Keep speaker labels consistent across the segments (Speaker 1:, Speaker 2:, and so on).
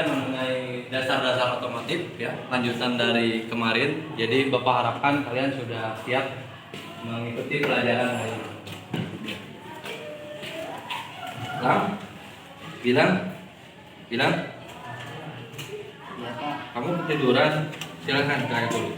Speaker 1: kalian mengenai dasar-dasar otomotif ya, lanjutan dari kemarin. Jadi Bapak harapkan kalian sudah siap mengikuti pelajaran hari ini. Bilang.
Speaker 2: Ya, Pak.
Speaker 1: Kamu ketiduran, silakan kayak dulu.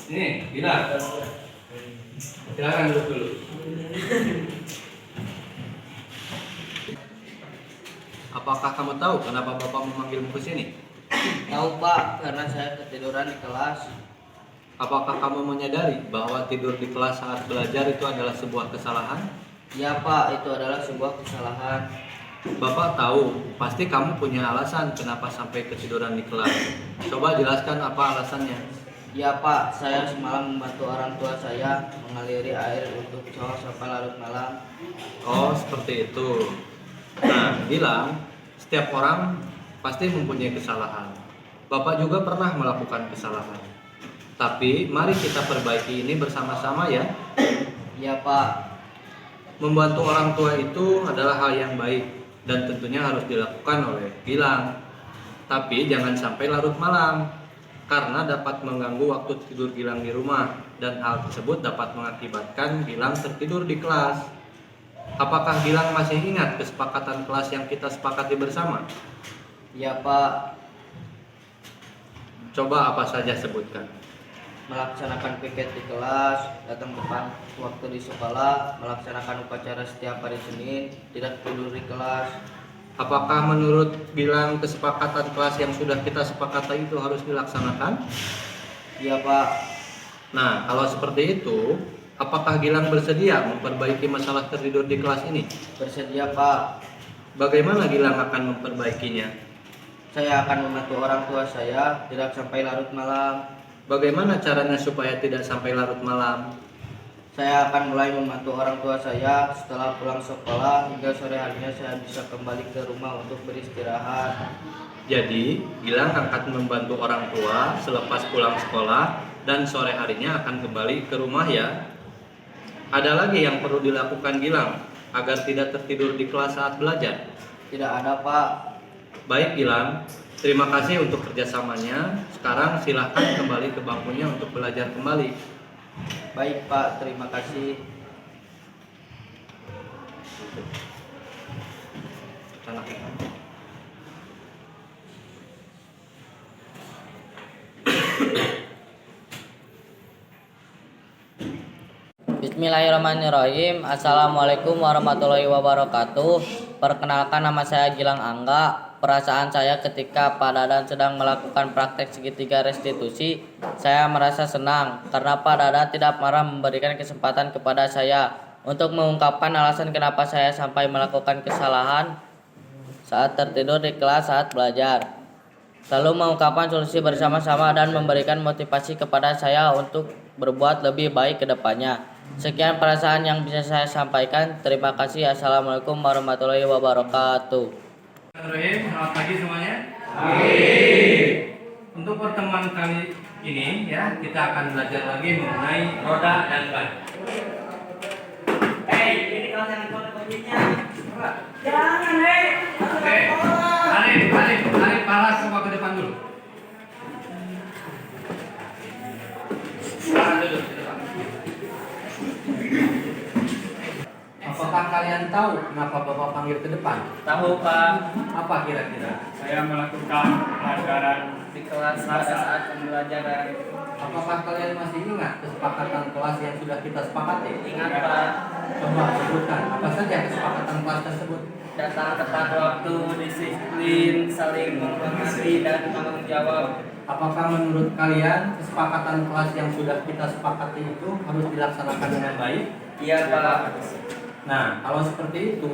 Speaker 1: Ini, Bilang. Silakan duduk dulu. Apakah kamu tahu kenapa Bapak memanggilmu ke sini?
Speaker 2: Tahu, Pak, karena saya ketiduran di kelas.
Speaker 1: Apakah kamu menyadari bahwa tidur di kelas saat belajar itu adalah sebuah kesalahan?
Speaker 2: Ya, Pak, itu adalah sebuah kesalahan.
Speaker 1: Bapak tahu, pasti kamu punya alasan kenapa sampai ketiduran di kelas. Coba jelaskan apa alasannya.
Speaker 2: Ya, Pak, saya semalam membantu orang tua saya mengaliri air untuk sholat sampai larut malam.
Speaker 1: Oh, seperti itu. Nah, bilang setiap orang pasti mempunyai kesalahan. Bapak juga pernah melakukan kesalahan. Tapi mari kita perbaiki ini bersama-sama ya.
Speaker 2: Ya, Pak.
Speaker 1: Membantu orang tua itu adalah hal yang baik dan tentunya harus dilakukan oleh Gilang. Tapi jangan sampai larut malam karena dapat mengganggu waktu tidur Gilang di rumah dan hal tersebut dapat mengakibatkan Gilang tertidur di kelas. Apakah Gilang masih ingat kesepakatan kelas yang kita sepakati bersama?
Speaker 2: Ya, Pak.
Speaker 1: Coba apa saja sebutkan.
Speaker 2: Melaksanakan piket di kelas, datang tepat waktu di sekolah, melaksanakan upacara setiap hari Senin, tidak tidur di kelas.
Speaker 1: Apakah menurut Gilang kesepakatan kelas yang sudah kita sepakati itu harus dilaksanakan?
Speaker 2: Ya, Pak.
Speaker 1: Nah, kalau seperti itu, apakah Gilang bersedia memperbaiki masalah tertidur di kelas ini?
Speaker 2: Bersedia, Pak.
Speaker 1: Bagaimana Gilang akan memperbaikinya?
Speaker 2: Saya akan membantu orang tua saya tidak sampai larut malam.
Speaker 1: Bagaimana caranya supaya tidak sampai larut malam?
Speaker 2: Saya akan mulai membantu orang tua saya setelah pulang sekolah hingga sore harinya saya bisa kembali ke rumah untuk beristirahat.
Speaker 1: Jadi, Gilang akan membantu orang tua selepas pulang sekolah dan sore harinya akan kembali ke rumah ya. Ada lagi yang perlu dilakukan Gilang agar tidak tertidur di kelas saat belajar?
Speaker 2: Tidak ada, Pak.
Speaker 1: Baik Gilang, terima kasih untuk kerjasamanya. Sekarang silahkan kembali ke bangkunya untuk belajar kembali.
Speaker 2: Baik, Pak. Terima kasih. Bismillahirrahmanirrahim. Assalamualaikum warahmatullahi wabarakatuh. Perkenalkan, nama saya Gilang Angga. Perasaan saya ketika Pak Dadan sedang melakukan praktek segitiga restitusi, saya merasa senang karena Pak Dadan tidak marah memberikan kesempatan kepada saya untuk mengungkapkan alasan kenapa saya sampai melakukan kesalahan saat tertidur di kelas saat belajar. Lalu mengungkapkan solusi bersama-sama dan memberikan motivasi kepada saya untuk berbuat lebih baik ke depannya. Sekian perasaan yang bisa saya sampaikan. Terima kasih. Assalamualaikum warahmatullahi wabarakatuh.
Speaker 1: Bismillahirrahmanirrahim. Selamat pagi semuanya. Untuk pertemuan kali ini ya, kita akan belajar lagi mengenai roda dan ban.
Speaker 3: Ini kelas yang kopinya.
Speaker 4: Jangan, Hei.
Speaker 1: Oke. Alif, palas coba ke depan dulu. Sekarang duduk di depan. Apakah kalian tahu kenapa Bapak panggil ke depan?
Speaker 2: Tahu, Pak,
Speaker 1: Apa kira-kira?
Speaker 3: Saya melakukan pelajaran
Speaker 2: di kelas pada saat pembelajaran.
Speaker 1: Apakah kalian masih ingat kesepakatan kelas yang sudah kita sepakati?
Speaker 2: Ingat, Pak,
Speaker 1: Coba sebutkan apa saja kesepakatan kelas tersebut.
Speaker 2: datang tepat waktu, disiplin, saling menghormati dan tanggung jawab.
Speaker 1: Apakah menurut kalian kesepakatan kelas yang sudah kita sepakati itu harus dilaksanakan dengan baik?
Speaker 2: Iya, Pak.
Speaker 1: Nah, kalau seperti itu,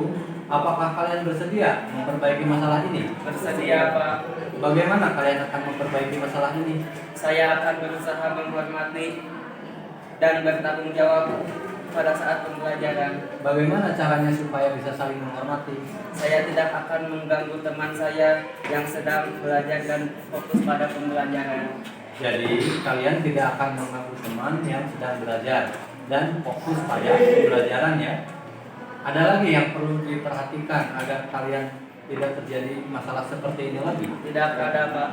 Speaker 1: apakah kalian bersedia memperbaiki masalah ini?
Speaker 2: Bersedia, Pak.
Speaker 1: Bagaimana kalian akan memperbaiki masalah ini?
Speaker 2: Saya akan berusaha menghormati dan bertanggung jawab pada saat pembelajaran.
Speaker 1: Bagaimana caranya supaya bisa saling menghormati?
Speaker 2: Saya tidak akan mengganggu teman saya yang sedang belajar dan fokus pada pembelajaran.
Speaker 1: Jadi kalian tidak akan mengganggu teman yang sedang belajar dan fokus pada pembelajaran ya. Ada lagi yang perlu diperhatikan agar kalian tidak terjadi masalah seperti ini lagi?
Speaker 2: Tidak ada, Pak.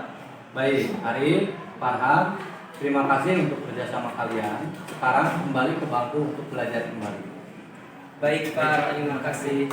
Speaker 1: Baik, Arif, Farhan, terima kasih untuk kerjasama kalian. Sekarang kembali ke bangku untuk belajar kembali.
Speaker 2: Baik, Pak. Terima kasih.